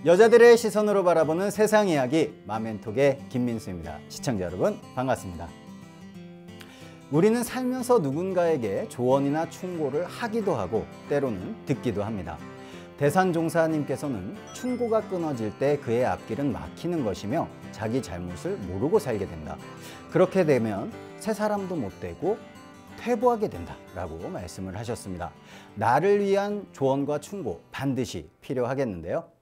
여자들의 시선으로 바라보는 세상 이야기 마멘톡의 김민수입니다. 시청자 여러분 반갑습니다. 우리는 살면서 누군가에게 조언이나 충고를 하기도 하고 때로는 듣기도 합니다. 대산종사님께서는 충고가 끊어질 때 그의 앞길은 막히는 것이며 자기 잘못을 모르고 살게 된다. 그렇게 되면 새 사람도 못 되고 퇴보하게 된다라고 말씀을 하셨습니다. 나를 위한 조언과 충고 반드시 필요하겠는데요.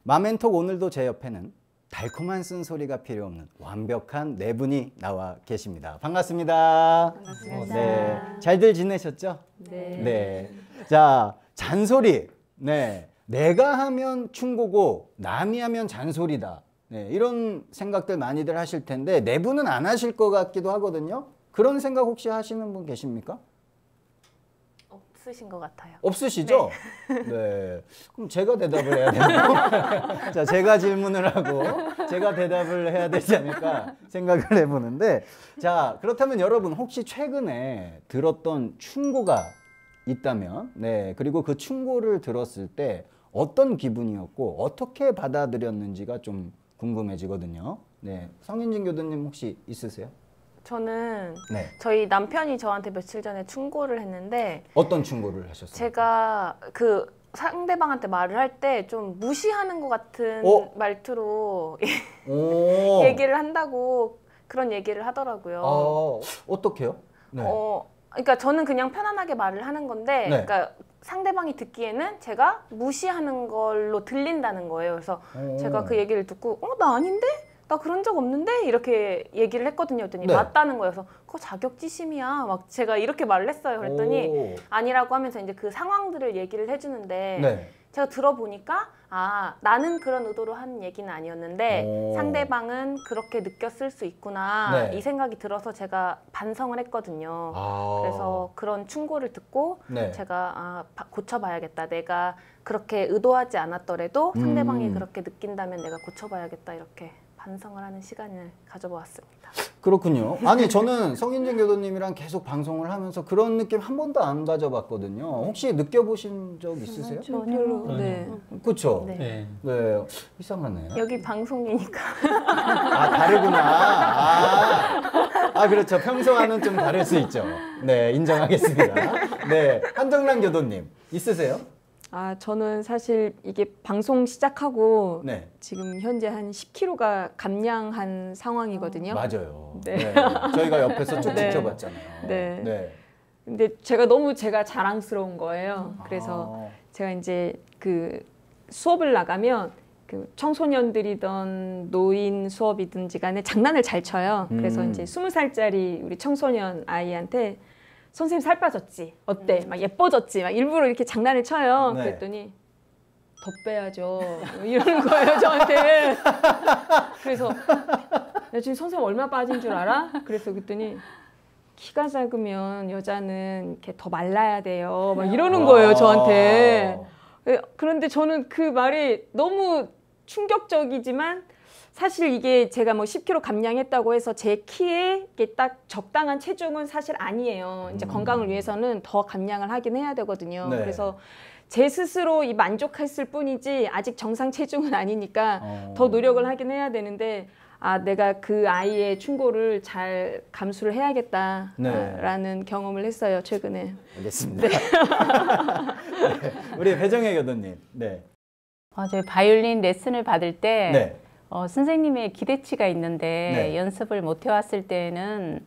마멘톡 오늘도 제 옆에는 달콤한 쓴소리가 필요 없는 완벽한 네 분이 나와 계십니다. 반갑습니다. 반갑습니다. 네, 잘들 지내셨죠? 네. 네. 자, 잔소리. 네. 내가 하면 충고고 남이 하면 잔소리다. 네, 이런 생각들 많이들 하실 텐데 네 분은 안 하실 것 같기도 하거든요. 그런 생각 혹시 하시는 분 계십니까? 없으신 것 같아요. 없으시죠? 네. 네. 그럼 제가 대답을 해야 되나요? 자, 제가 질문을 하고 제가 대답을 해야 되지 않을까 생각을 해보는데, 자, 그렇다면 여러분 혹시 최근에 들었던 충고가 있다면, 네, 그리고 그 충고를 들었을 때 어떤 기분이었고 어떻게 받아들였는지가 좀 궁금해지거든요. 네, 성인진 교수님 혹시 있으세요? 저는 네. 저희 남편이 저한테 며칠 전에 충고를 했는데 어떤 충고를 하셨어요? 제가 그 상대방한테 말을 할 때 좀 무시하는 것 같은 말투로 얘기를 한다고 그런 얘기를 하더라고요. 어떻게요? 네. 그러니까 저는 그냥 편안하게 말을 하는 건데, 네. 그러니까 상대방이 듣기에는 제가 무시하는 걸로 들린다는 거예요. 그래서 제가 그 얘기를 듣고, 나 아닌데? 나 그런 적 없는데? 이렇게 얘기를 했거든요. 그랬더니 네. 맞다는 거여서 그거 자격지심이야. 막 제가 이렇게 말을 했어요. 그랬더니 아니라고 하면서 이제 그 상황들을 얘기를 해주는데 네. 제가 들어보니까 나는 그런 의도로 한 얘기는 아니었는데 상대방은 그렇게 느꼈을 수 있구나. 네. 이 생각이 들어서 제가 반성을 했거든요. 그래서 그런 충고를 듣고 네. 제가 고쳐봐야겠다. 내가 그렇게 의도하지 않았더라도 상대방이 그렇게 느낀다면 내가 고쳐봐야겠다. 이렇게 반성을 하는 시간을 가져보았습니다. 그렇군요. 아니 저는 성인진 교도님이랑 계속 방송을 하면서 그런 느낌 한 번도 안 가져봤거든요. 혹시 느껴보신 적 있으세요? 별로. 네. 그렇죠. 네. 네. 이상하네. 여기 방송이니까. 다르구나. 그렇죠. 평소와는 좀 다를 수 있죠. 네, 인정하겠습니다. 네, 한정란 교도님 있으세요? 저는 사실 이게 방송 시작하고 네. 지금 현재 한 10kg가 감량한 상황이거든요. 맞아요. 네. 네. 저희가 옆에서 쭉 네. 지켜봤잖아요. 네. 네. 근데 제가 자랑스러운 거예요. 그래서 제가 이제 그 수업을 나가면 그 청소년들이든 노인 수업이든지 간에 장난을 잘 쳐요. 그래서 이제 20살짜리 우리 청소년 아이한테 선생님 살 빠졌지? 어때? 막 예뻐졌지? 막 일부러 이렇게 장난을 쳐요. 네. 그랬더니 더 빼야죠. 이러는 거예요, 저한테. 그래서 야, 지금 선생님 얼마 빠진 줄 알아? 그래서 그랬더니 키가 작으면 여자는 이렇게 더 말라야 돼요. 막 이러는 거예요, 저한테. 그런데 저는 그 말이 너무 충격적이지만 사실 이게 제가 뭐 10kg 감량했다고 해서 제 키에 이게 딱 적당한 체중은 사실 아니에요. 이제 건강을 위해서는 더 감량을 하긴 해야 되거든요. 네. 그래서 제 스스로 이 만족했을 뿐이지 아직 정상 체중은 아니니까 더 노력을 하긴 해야 되는데 내가 그 아이의 충고를 잘 감수를 해야겠다라는 경험을 했어요, 최근에. 알겠습니다. 네. 네. 우리 배정혜 교도님. 네. 저희 바이올린 레슨을 받을 때 네. 선생님의 기대치가 있는데 네. 연습을 못 해왔을 때는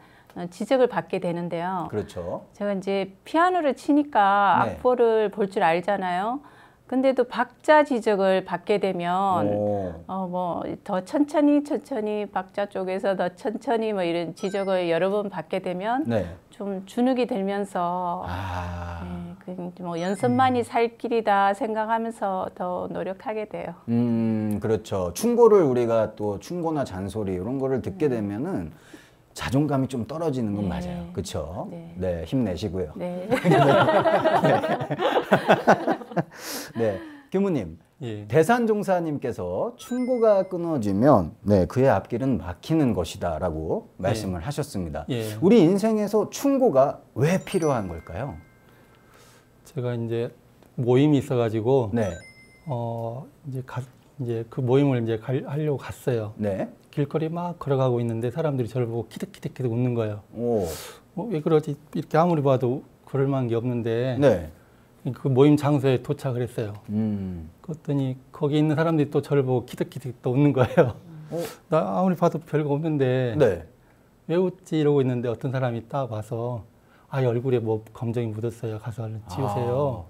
지적을 받게 되는데요. 그렇죠. 제가 이제 피아노를 치니까 네. 악보를 볼 줄 알잖아요. 근데도 박자 지적을 받게 되면 뭐 더 천천히 박자 쪽에서 더 천천히 뭐 이런 지적을 여러 번 받게 되면 네. 좀 주눅이 들면서 뭐 연습만이 살 길이다 생각하면서 더 노력하게 돼요. 그렇죠. 충고를 우리가 또 충고나 잔소리 이런 거를 듣게 되면은 자존감이 좀 떨어지는 건 맞아요. 그렇죠? 네. 네, 힘내시고요. 네. 네, 교무님. 예. 대산종사님께서 충고가 끊어지면 그의 앞길은 막히는 것이다라고 말씀을 하셨습니다. 예. 우리 인생에서 충고가 왜 필요한 걸까요? 제가 이제 모임이 있어가지고 네. 이제 이제 그 모임을 이제 하려고 갔어요. 네. 길거리 막 걸어가고 있는데 사람들이 저를 보고 키득키득키득 웃는 거예요. 오. 왜 그러지? 이렇게 아무리 봐도 그럴 만한 게 없는데 네. 그 모임 장소에 도착을 했어요. 음. 그랬더니 거기 있는 사람들이 또 저를 보고 키득키득 또 웃는 거예요. 나 아무리 봐도 별거 없는데 네. 왜 웃지 이러고 있는데 어떤 사람이 딱 와서 얼굴에 뭐 검정이 묻었어요. 가서 얼른 치우세요.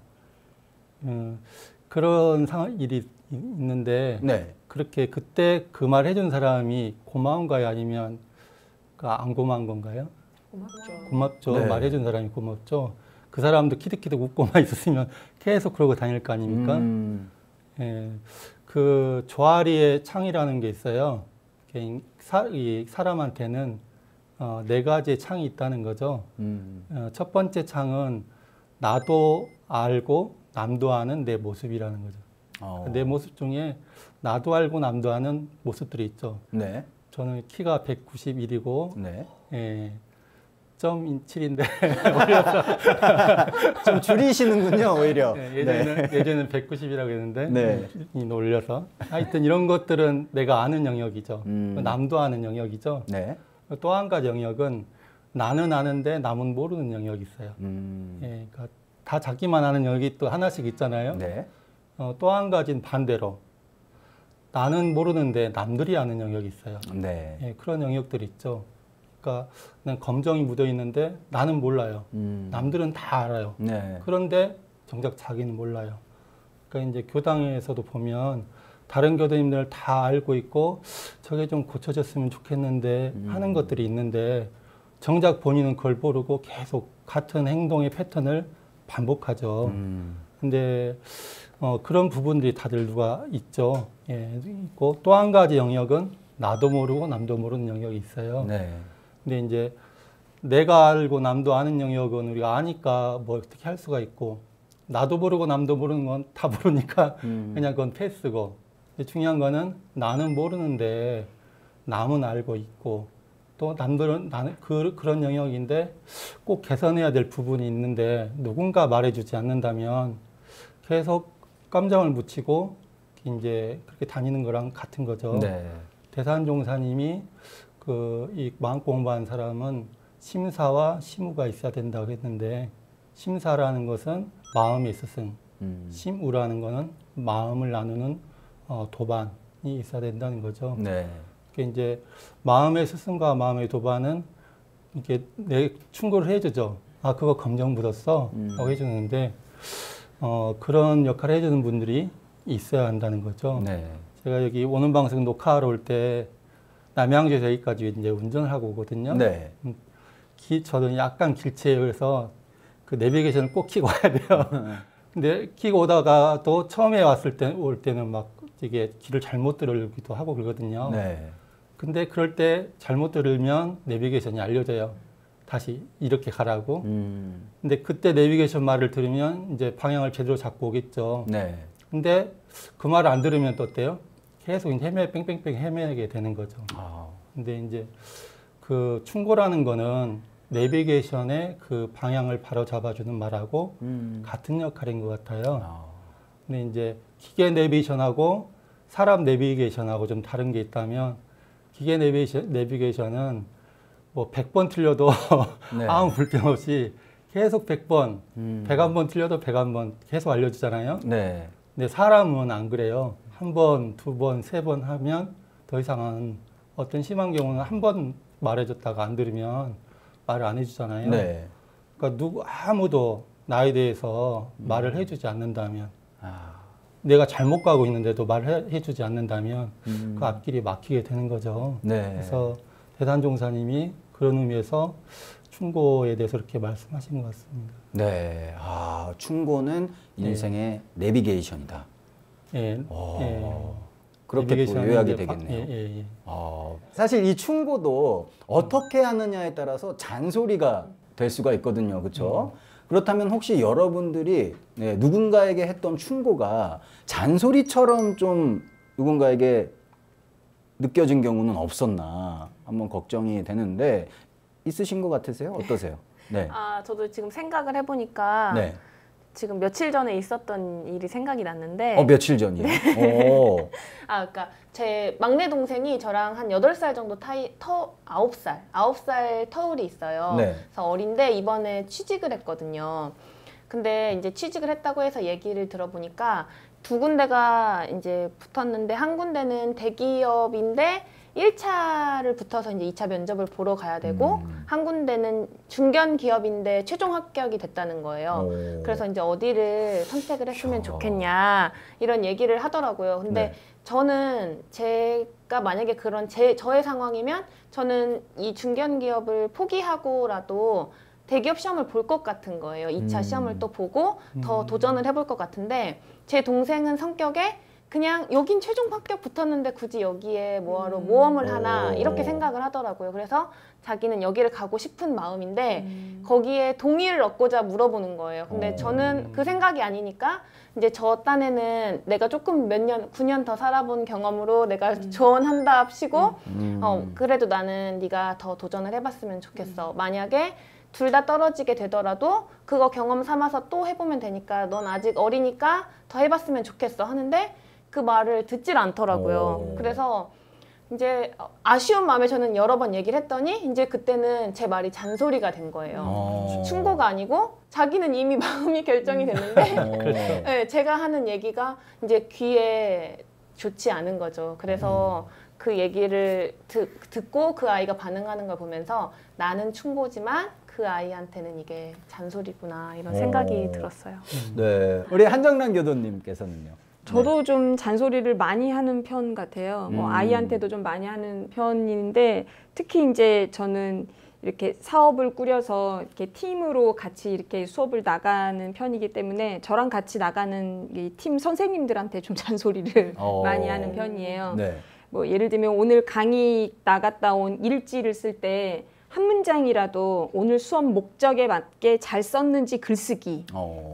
그런 일이 있는데 네. 그렇게 그때 그 말 해준 사람이 고마운가요? 아니면 안 고마운 건가요? 고맙죠. 네. 말해준 사람이 고맙죠. 그 사람도 키득키득 웃고만 있었으면 계속 그러고 다닐 거 아닙니까? 예, 그 조아리의 창이라는 게 있어요. 이 사람한테는 네 가지의 창이 있다는 거죠. 첫 번째 창은 나도 알고 남도 아는 내 모습이라는 거죠. 내 모습 중에 나도 알고 남도 아는 모습들이 있죠. 네. 저는 키가 191이고 네. 예, 0.7인데 좀 줄이시는군요, 오히려. 예전에는 190이라고 했는데 네. 올려서 하여튼 이런 것들은 내가 아는 영역이죠. 남도 아는 영역이죠. 네. 또 한 가지 영역은 나는 아는데 남은 모르는 영역이 있어요. 예, 그러니까 다 자기만 아는 영역이 또 하나씩 있잖아요. 네. 또 한 가지는 반대로 나는 모르는데 남들이 아는 영역이 있어요. 네. 예, 그런 영역들이 있죠. 그러니까 그냥 검정이 묻어 있는데 나는 몰라요. 남들은 다 알아요. 네. 그런데 정작 자기는 몰라요. 그러니까 이제 교당에서도 보면 다른 교도님들 다 알고 있고 저게 좀 고쳐졌으면 좋겠는데 하는 것들이 있는데 정작 본인은 그걸 모르고 계속 같은 행동의 패턴을 반복하죠. 근데 그런 부분들이 다들 누가 있죠. 예, 있고 또 한 가지 영역은 나도 모르고 남도 모르는 영역이 있어요. 네. 근데 이제 내가 알고 남도 아는 영역은 우리가 아니까 뭐 어떻게 할 수가 있고 나도 모르고 남도 모르는 건 다 모르니까 그냥 그건 패스고 근데 중요한 거는 나는 모르는데 남은 알고 있고 또 남들은 나는 그런 영역인데 꼭 개선해야 될 부분이 있는데 누군가 말해주지 않는다면 계속 깜장을 묻히고 이제 그렇게 다니는 거랑 같은 거죠. 네. 대산종사님이 이 마음 공부한 사람은 심사와 심우가 있어야 된다고 했는데 심사라는 것은 마음의 스승, 심우라는 것은 마음을 나누는 도반이 있어야 된다는 거죠. 네. 그러니까 이제 마음의 스승과 마음의 도반은 이렇게 내 충고를 해주죠. 그거 검정 묻었어? 라고 해주는데 그런 역할을 해주는 분들이 있어야 한다는 거죠. 네. 제가 여기 오는 방송 녹화하러 올 때 남양주에서 여기까지 이제 운전을 하고 오거든요. 네. 저는 약간 길치예요. 그래서 그 내비게이션을 꼭 켜고 와야 돼요. 근데 켜고 오다가 또 처음에 올 때는 막 이게 길을 잘못 들으기도 하고 그러거든요. 네. 근데 그럴 때 잘못 들으면 내비게이션이 알려줘요. 다시 이렇게 가라고. 근데 그때 내비게이션 말을 들으면 이제 방향을 제대로 잡고 오겠죠. 네. 근데 그 말을 안 들으면 또 어때요? 계속 뺑뺑뺑 헤매게 되는 거죠. 근데 이제 그 충고라는 거는 내비게이션의 그 방향을 바로 잡아주는 말하고 같은 역할인 것 같아요. 근데 이제 기계 내비게이션하고 사람 내비게이션하고 좀 다른 게 있다면 기계 내비게이션은 뭐 100번 틀려도 네. 아무 불편 없이 계속 100번, 101번 틀려도 101번 계속 알려주잖아요. 네. 근데 사람은 안 그래요. 한 번, 두 번, 세 번 하면 더 이상은 어떤 심한 경우는 한 번 말해줬다가 안 들으면 말을 안 해주잖아요. 네. 그러니까 아무도 나에 대해서 말을 해주지 않는다면 내가 잘못 가고 있는데도 말을 해주지 않는다면 그 앞길이 막히게 되는 거죠. 네. 그래서 대산종사님이 그런 의미에서 충고에 대해서 이렇게 말씀하신 것 같습니다. 네. 충고는 인생의 내비게이션이다. 예. 그렇게 또 요약이 되겠네요. 예. 사실 이 충고도 어떻게 하느냐에 따라서 잔소리가 될 수가 있거든요. 그렇죠? 그렇다면 혹시 여러분들이 누군가에게 했던 충고가 잔소리처럼 좀 누군가에게 느껴진 경우는 없었나 한번 걱정이 되는데 있으신 것 같으세요? 어떠세요? 네. 저도 지금 생각을 해보니까 네. 지금 며칠 전에 있었던 일이 생각이 났는데 며칠 전이요? 오. 그러니까 제 막내 동생이 저랑 한 8살 정도 9살 터울이 있어요. 네. 그래서 어린데 이번에 취직을 했거든요. 근데 이제 취직을 했다고 해서 얘기를 들어보니까 두 군데가 이제 붙었는데 한 군데는 대기업인데 1차를 붙어서 이제 2차 면접을 보러 가야 되고 한 군데는 중견 기업인데 최종 합격이 됐다는 거예요. 그래서 이제 어디를 선택을 했으면 좋겠냐 이런 얘기를 하더라고요. 근데 네. 저는 제가 만약에 그런 저의 상황이면 저는 이 중견 기업을 포기하고라도 대기업 시험을 볼 것 같은 거예요. 2차 시험을 또 보고 더 도전을 해볼 것 같은데 제 동생은 성격에 그냥 여긴 최종 합격 붙었는데 굳이 여기에 뭐하러 모험을 하나 이렇게 생각을 하더라고요. 그래서 자기는 여기를 가고 싶은 마음인데 거기에 동의를 얻고자 물어보는 거예요. 근데 저는 그 생각이 아니니까 이제 저 딴에는 내가 조금 몇 년, 9년 더 살아본 경험으로 내가 조언한답시고 그래도 나는 네가 더 도전을 해봤으면 좋겠어. 만약에 둘 다 떨어지게 되더라도 그거 경험 삼아서 또 해보면 되니까 넌 아직 어리니까 더 해봤으면 좋겠어 하는데 그 말을 듣질 않더라고요. 그래서 이제 아쉬운 마음에 저는 여러 번 얘기를 했더니 이제 그때는 제 말이 잔소리가 된 거예요. 충고가 아니고 자기는 이미 마음이 결정이 됐는데 네, 제가 하는 얘기가 이제 귀에 좋지 않은 거죠. 그래서 그 얘기를 듣고 그 아이가 반응하는 걸 보면서 나는 충고지만 그 아이한테는 이게 잔소리구나 이런 생각이 들었어요. 네, 우리 한정란 교도님께서는요? 저도 좀 잔소리를 많이 하는 편 같아요. 뭐 아이한테도 좀 많이 하는 편인데 특히 이제 저는 이렇게 사업을 꾸려서 이렇게 팀으로 같이 이렇게 수업을 나가는 편이기 때문에 저랑 같이 나가는 이 팀 선생님들한테 좀 잔소리를 많이 하는 편이에요. 네. 뭐 예를 들면 오늘 강의 나갔다 온 일지를 쓸 때 한 문장이라도 오늘 수업 목적에 맞게 잘 썼는지 글쓰기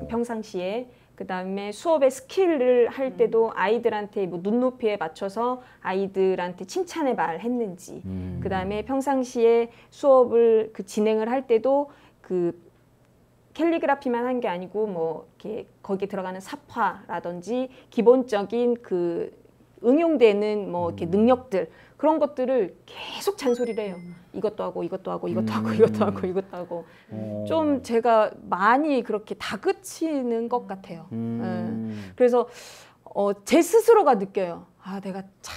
평상시에 그 다음에 수업의 스킬을 할 때도 아이들한테 뭐 눈높이에 맞춰서 아이들한테 칭찬의 말 했는지 그 다음에 평상시에 수업을 진행을 할 때도 그 캘리그라피만 한 게 아니고 뭐 이렇게 거기에 들어가는 삽화라든지 기본적인 그 응용되는 뭐 이렇게 능력들 그런 것들을 계속 잔소리를 해요. 이것도 하고 이것도 하고 이것도 하고 이것도 하고 이것도 하고 좀 제가 많이 그렇게 다그치는 것 같아요. 그래서 제 스스로가 느껴요. 아 내가 참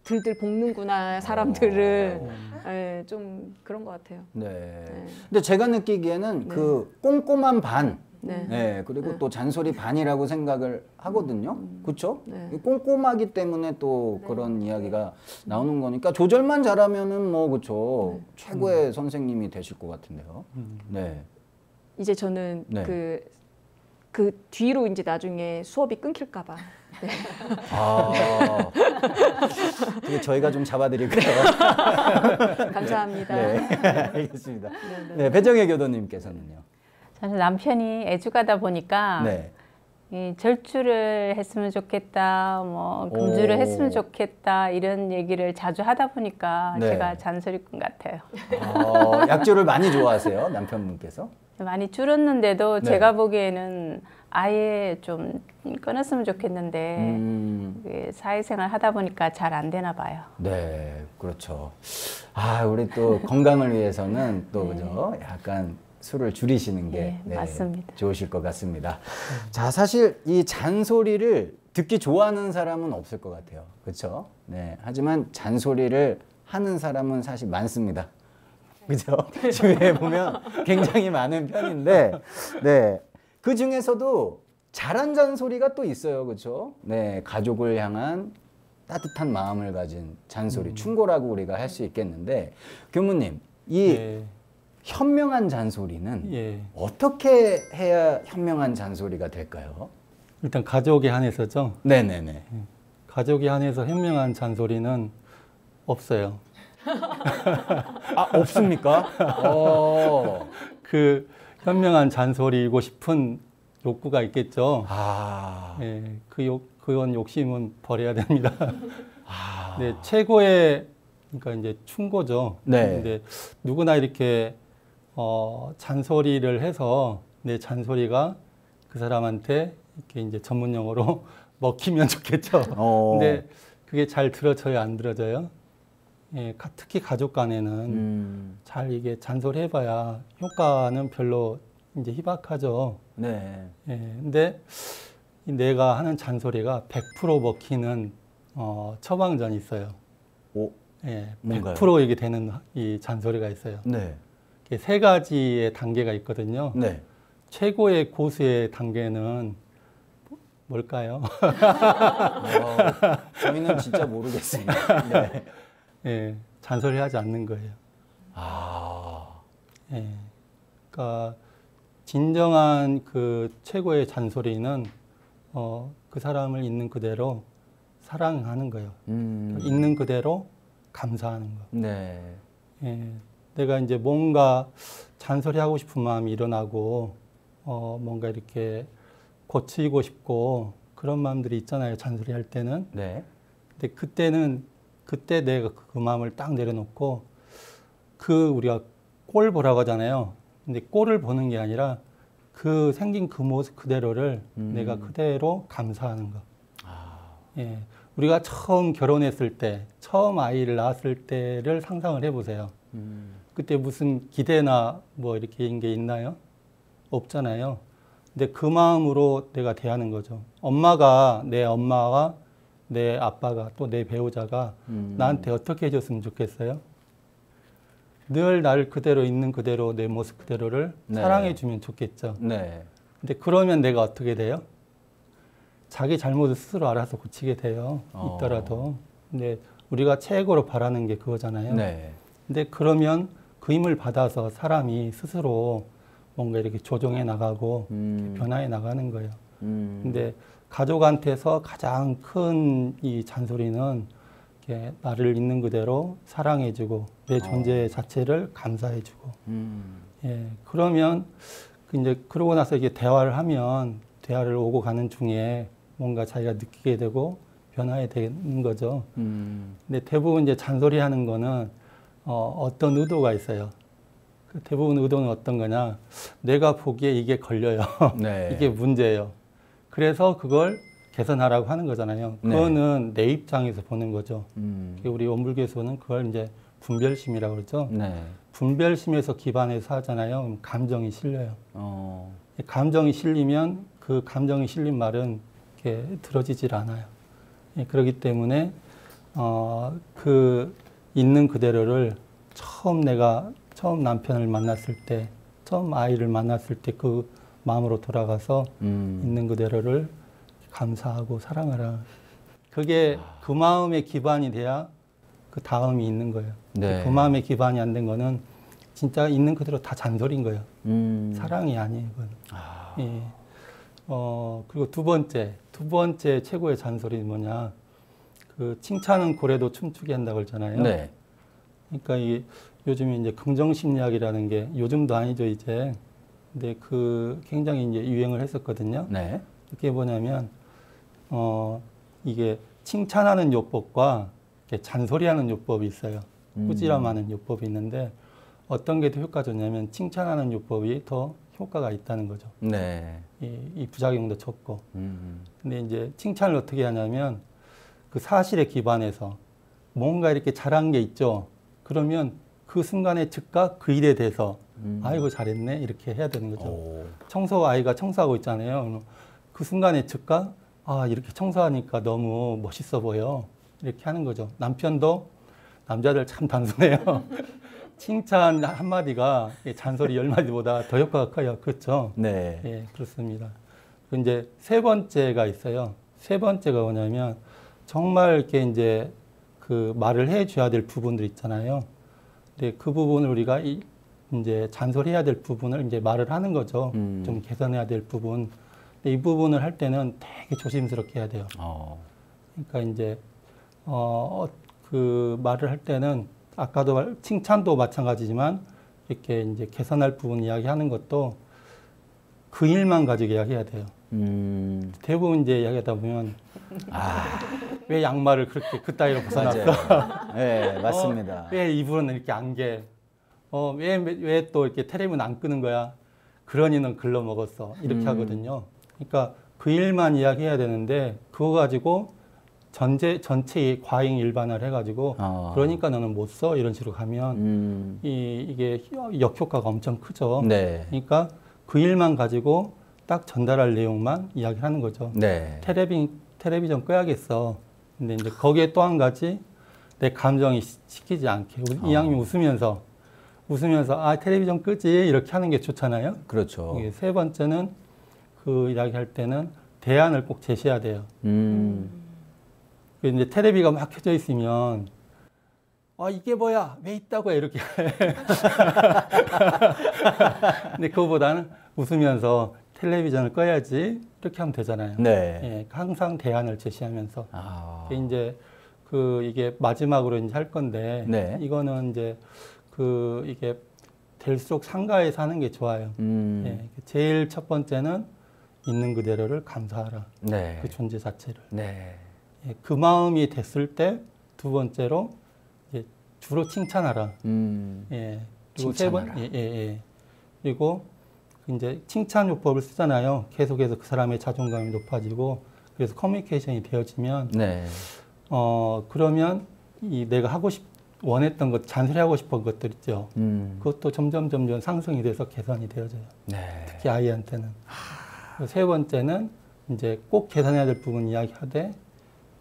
들들 볶는구나 사람들을. 좀 그런 것 같아요. 네. 근데 제가 느끼기에는 그 꼼꼼한 반 네. 그리고 또 잔소리 반이라고 생각을 하거든요. 그렇죠? 네. 꼼꼼하기 때문에 또 그런 이야기가 나오는 거니까 조절만 잘하면은 뭐 그렇죠. 최고의 선생님이 되실 것 같은데요. 네. 이제 저는 네. 그 뒤로 이제 나중에 수업이 끊길까 봐. 네. 그게 저희가 좀 잡아드릴까요? 감사합니다. 네. 알겠습니다. 네, 배정혜 교도님께서는요. 저는 남편이 애주가다 보니까 네. 이 절주를 했으면 좋겠다, 뭐 금주를 했으면 좋겠다 이런 얘기를 자주 하다 보니까 네. 제가 잔소리꾼 같아요. 약주를 많이 좋아하세요, 남편분께서? 많이 줄었는데도 네. 제가 보기에는 아예 좀 끊었으면 좋겠는데 그게 사회생활 하다 보니까 잘 안 되나 봐요. 네, 그렇죠. 우리 또 건강을 위해서는 또 그죠? 약간 술을 줄이시는 게 네, 맞습니다. 좋으실 것 같습니다. 자, 사실 이 잔소리를 듣기 좋아하는 사람은 없을 것 같아요. 그렇죠? 네, 하지만 잔소리를 하는 사람은 사실 많습니다. 그죠? 주위에 보면 굉장히 많은 편인데, 네. 그 중에서도 잘한 잔소리가 또 있어요. 그렇죠? 네. 가족을 향한 따뜻한 마음을 가진 잔소리, 충고라고 우리가 할 수 있겠는데, 교무님, 이 현명한 잔소리는 어떻게 해야 현명한 잔소리가 될까요? 일단 가족에 한해서죠. 네네네. 가족에 한해서 현명한 잔소리는 없어요. 없습니까? 그 현명한 잔소리이고 싶은 욕구가 있겠죠. 그건 욕심은 버려야 됩니다. 네, 최고의 그러니까 이제 충고죠. 네. 근데 누구나 이렇게 잔소리를 해서 내 잔소리가 그 사람한테 이렇게 이제 전문 용어로 먹히면 좋겠죠. 근데 그게 잘 들어져요, 안 들어져요? 예, 특히 가족 간에는 잘 이게 잔소리해봐야 효과는 별로 이제 희박하죠. 네. 예, 근데 내가 하는 잔소리가 100% 먹히는 처방전이 있어요. 오, 예, 뭔가요? 100% 이게 되는 이 잔소리가 있어요. 네. 이게 세 가지의 단계가 있거든요. 네. 최고의 고수의 단계는 뭘까요? 저희는 진짜 모르겠습니다. 네. 예, 잔소리하지 않는 거예요. 아, 예, 그러니까 진정한 그 최고의 잔소리는 그 사람을 있는 그대로 사랑하는 거예요. 있는 그대로 감사하는 거. 네. 예, 내가 이제 뭔가 잔소리하고 싶은 마음이 일어나고 뭔가 이렇게 고치고 싶고 그런 마음들이 있잖아요. 잔소리할 때는. 네. 근데 그때 내가 그 마음을 딱 내려놓고 우리가 꼴 보라고 하잖아요. 근데 꼴을 보는 게 아니라 그 생긴 그 모습 그대로를 내가 그대로 감사하는 거. 예, 우리가 처음 결혼했을 때, 처음 아이를 낳았을 때를 상상을 해보세요. 그때 무슨 기대나 뭐 이렇게 게 있나요? 없잖아요. 근데 그 마음으로 내가 대하는 거죠. 내 엄마가, 내 아빠가, 또 내 배우자가 나한테 어떻게 해줬으면 좋겠어요? 늘 나를 그대로 있는 그대로 내 모습 그대로를 네. 사랑해주면 좋겠죠. 네. 근데 그러면 내가 어떻게 돼요? 자기 잘못을 스스로 알아서 고치게 돼요. 있더라도. 근데 우리가 최고로 바라는 게 그거잖아요. 네. 근데 그러면 그 힘을 받아서 사람이 스스로 뭔가 이렇게 조정해 나가고 변화해 나가는 거예요. 근데 가족한테서 가장 큰 이 잔소리는 이렇게 나를 있는 그대로 사랑해주고 내 존재 자체를 감사해주고. 예, 그러면 이제 그러고 나서 이게 대화를 하면 대화를 오고 가는 중에 뭔가 자기가 느끼게 되고 변화해 되는 거죠. 근데 대부분 이제 잔소리하는 거는 어떤 의도가 있어요. 그 대부분 의도는 어떤 거냐? 내가 보기에 이게 걸려요. 네. 이게 문제예요. 그래서 그걸 개선하라고 하는 거잖아요. 그거는 내 입장에서 보는 거죠. 우리 원불교에서는 그걸 이제 분별심이라고 그러죠. 네. 분별심에서 기반해서 하잖아요. 그럼 감정이 실려요. 감정이 실리면 그 감정이 실린 말은 이렇게 들어지질 않아요. 예, 그렇기 때문에 그 있는 그대로를 처음 남편을 만났을 때, 처음 아이를 만났을 때 그 마음으로 돌아가서 있는 그대로를 감사하고 사랑하라. 그게 그 마음의 기반이 돼야 그 다음이 있는 거예요. 네. 그 마음의 기반이 안 된 거는 진짜 있는 그대로 다 잔소리인 거예요. 사랑이 아니에요, 그건. 예. 그리고 두 번째 최고의 잔소리는 뭐냐. 그 칭찬은 고래도 춤추게 한다고 그러잖아요. 네. 그러니까 요즘에 이제 긍정심리학이라는 게 요즘도 아니죠, 이제. 근데 굉장히 이제 유행을 했었거든요. 네. 이게 뭐냐면, 이게 칭찬하는 요법과 이렇게 잔소리하는 요법이 있어요. 꾸지람하는 요법이 있는데 어떤 게 더 효과적이냐면 칭찬하는 요법이 더 효과가 있다는 거죠. 네. 이 부작용도 적고. 근데 이제 칭찬을 어떻게 하냐면 그 사실에 기반해서 뭔가 이렇게 잘한 게 있죠. 그러면 그 순간에 즉각 그 일에 대해서 아이고 잘했네 이렇게 해야 되는 거죠. 아이가 청소하고 있잖아요. 그 순간에 즉각 이렇게 청소하니까 너무 멋있어 보여 이렇게 하는 거죠. 남자들 참 단순해요. 칭찬 한마디가 잔소리 10마디보다 더 효과가 커요. 그렇죠? 네. 예, 그렇습니다. 이제 세 번째가 있어요. 세 번째가 뭐냐면 정말 이렇게 이제 그 말을 해줘야 될 부분들 있잖아요. 근데 그 부분을 우리가 이제 잔소리해야 될 부분을 이제 말을 하는 거죠. 좀 개선해야 될 부분. 근데 이 부분을 할 때는 되게 조심스럽게 해야 돼요. 그러니까 이제 그 말을 할 때는 아까도 칭찬도 마찬가지지만 이렇게 이제 개선할 부분 이야기하는 것도 그 일만 가지고 이야기해야 돼요. 대부분 이제 이야기하다 보면 왜 양말을 그렇게 그따위로 벗어났어? 네, 맞습니다. 왜 이불은 이렇게 안 개? 왜 또 이렇게 테레비는 안 끄는 거야? 그러니는 글러 먹었어. 이렇게 하거든요. 그러니까 그 일만 이야기해야 되는데 그거 가지고 전체의 과잉 일반화를 해가지고 그러니까 너는 못 써 이런 식으로 가면 이게 역효과가 엄청 크죠. 네. 그러니까 그 일만 가지고 딱 전달할 내용만 이야기를 하는 거죠. 네. 텔레비전 꺼야겠어. 근데 이제 거기에 또 한 가지 내 감정이 시키지 않게 이왕이면 웃으면서 아 텔레비전 끄지 이렇게 하는 게 좋잖아요. 그렇죠. 이게 세 번째는 그 이야기할 때는 대안을 꼭 제시해야 돼요. 이제 텔레비가 막 켜져 있으면 이게 뭐야 왜 있다고 해 이렇게 근데 그거보다는 웃으면서 텔레비전을 꺼야지 이렇게 하면 되잖아요. 네. 예, 항상 대안을 제시하면서 이제 이게 마지막으로 이제 할 건데 네. 이거는 이제 이게 될수록 상가에서 하는 게 좋아요. 예, 제일 첫 번째는 있는 그대로를 감사하라. 네. 그 존재 자체를. 네. 예, 그 마음이 됐을 때 두 번째로 이제 주로 칭찬하라. 예. 그리고 칭찬하라. 그리고 이제 칭찬 요법을 쓰잖아요. 계속해서 그 사람의 자존감이 높아지고 그래서 커뮤니케이션이 되어지면 네. 그러면 내가 원했던 것, 잔소리하고 싶은 것들 있죠. 그것도 점점 상승이 돼서 개선이 되어져요. 네. 특히 아이한테는. 세 번째는 이제 꼭 계산해야 될 부분 이야기하되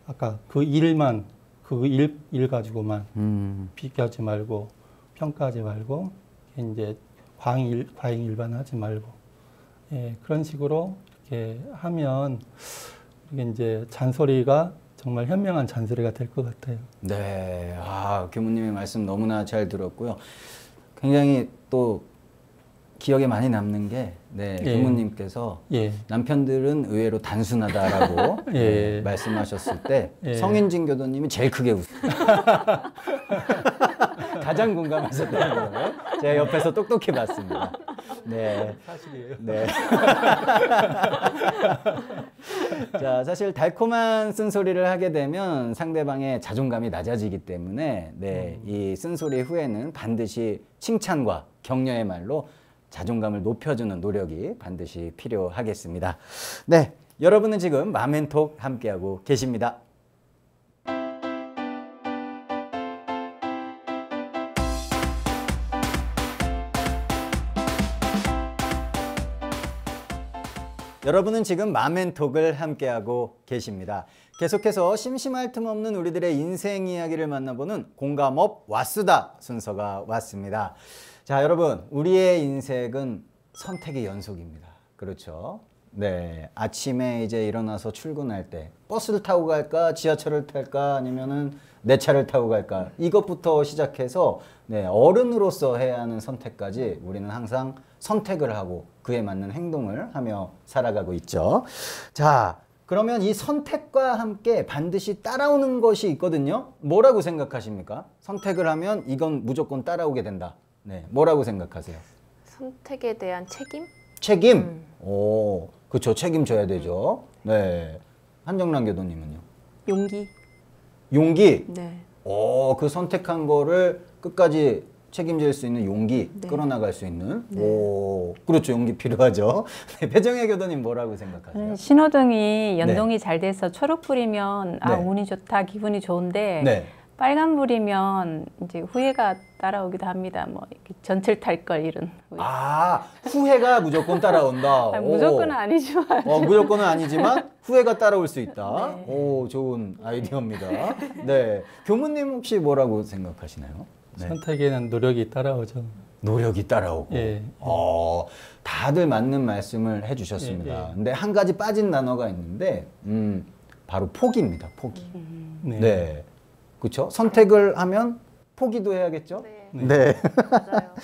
아까 그 일만 그 일 가지고만 비교하지 말고 평가하지 말고 이제 과잉 일반하지 말고 그런 식으로 이렇게 하면 이게 이제 잔소리가 정말 현명한 잔소리가 될 것 같아요. 네. 교무님의 말씀 너무나 잘 들었고요. 굉장히 또 기억에 많이 남는 게 교무님께서 남편들은 의외로 단순하다라고 말씀하셨을 때 성인진 교도님이 제일 크게 웃어요. 가장 공감하셨다는 거예요. 제가 옆에서 똑똑히 봤습니다. 네. 사실이에요. 네. 자, 사실 달콤한 쓴소리를 하게 되면 상대방의 자존감이 낮아지기 때문에 이 쓴소리 후에는 반드시 칭찬과 격려의 말로 자존감을 높여주는 노력이 반드시 필요하겠습니다. 네, 여러분은 지금 마멘톡 함께하고 계십니다. 여러분은 지금 마멘톡을 함께하고 계십니다. 계속해서 심심할 틈 없는 우리들의 인생 이야기를 만나보는 공감업 왓수다 순서가 왔습니다. 자, 여러분, 우리의 인생은 선택의 연속입니다. 그렇죠? 네, 아침에 이제 일어나서 출근할 때 버스를 타고 갈까, 지하철을 탈까, 아니면은 내 차를 타고 갈까, 이것부터 시작해서 어른으로서 해야 하는 선택까지 우리는 항상 선택을 하고 그에 맞는 행동을 하며 살아가고 있죠. 자, 그러면 이 선택과 함께 반드시 따라오는 것이 있거든요. 뭐라고 생각하십니까? 선택을 하면 이건 무조건 따라오게 된다. 네, 뭐라고 생각하세요? 선택에 대한 책임? 책임? 오, 그렇죠. 책임져야 되죠. 네, 한정란 교도님은요? 용기. 용기? 네. 오, 그 선택한 거를 끝까지 책임질 수 있는 용기, 네. 끌어나갈 수 있는. 네. 오, 그렇죠. 용기 필요하죠. 네, 배정혜 교도님 뭐라고 생각하세요? 신호등이 연동이 잘 돼서 초록불이면 네. 운이 좋다, 기분이 좋은데 네. 빨간불이면 이제 후회가 따라오기도 합니다. 뭐 이렇게 전철 탈 걸 이런 후회. 후회가 무조건 따라온다. 무조건은 아니지만. 무조건은 아니지만 후회가 따라올 수 있다. 네. 오, 좋은 아이디어입니다. 네, 교무님 혹시 뭐라고 생각하시나요? 네. 선택에는 노력이 따라오죠. 노력이 따라오고. 예. 다들 맞는 말씀을 해주셨습니다. 근데 한 가지 빠진 단어가 있는데, 바로 포기입니다. 포기. 네. 그렇죠? 선택을 하면 포기도 해야겠죠? 네. 맞아요.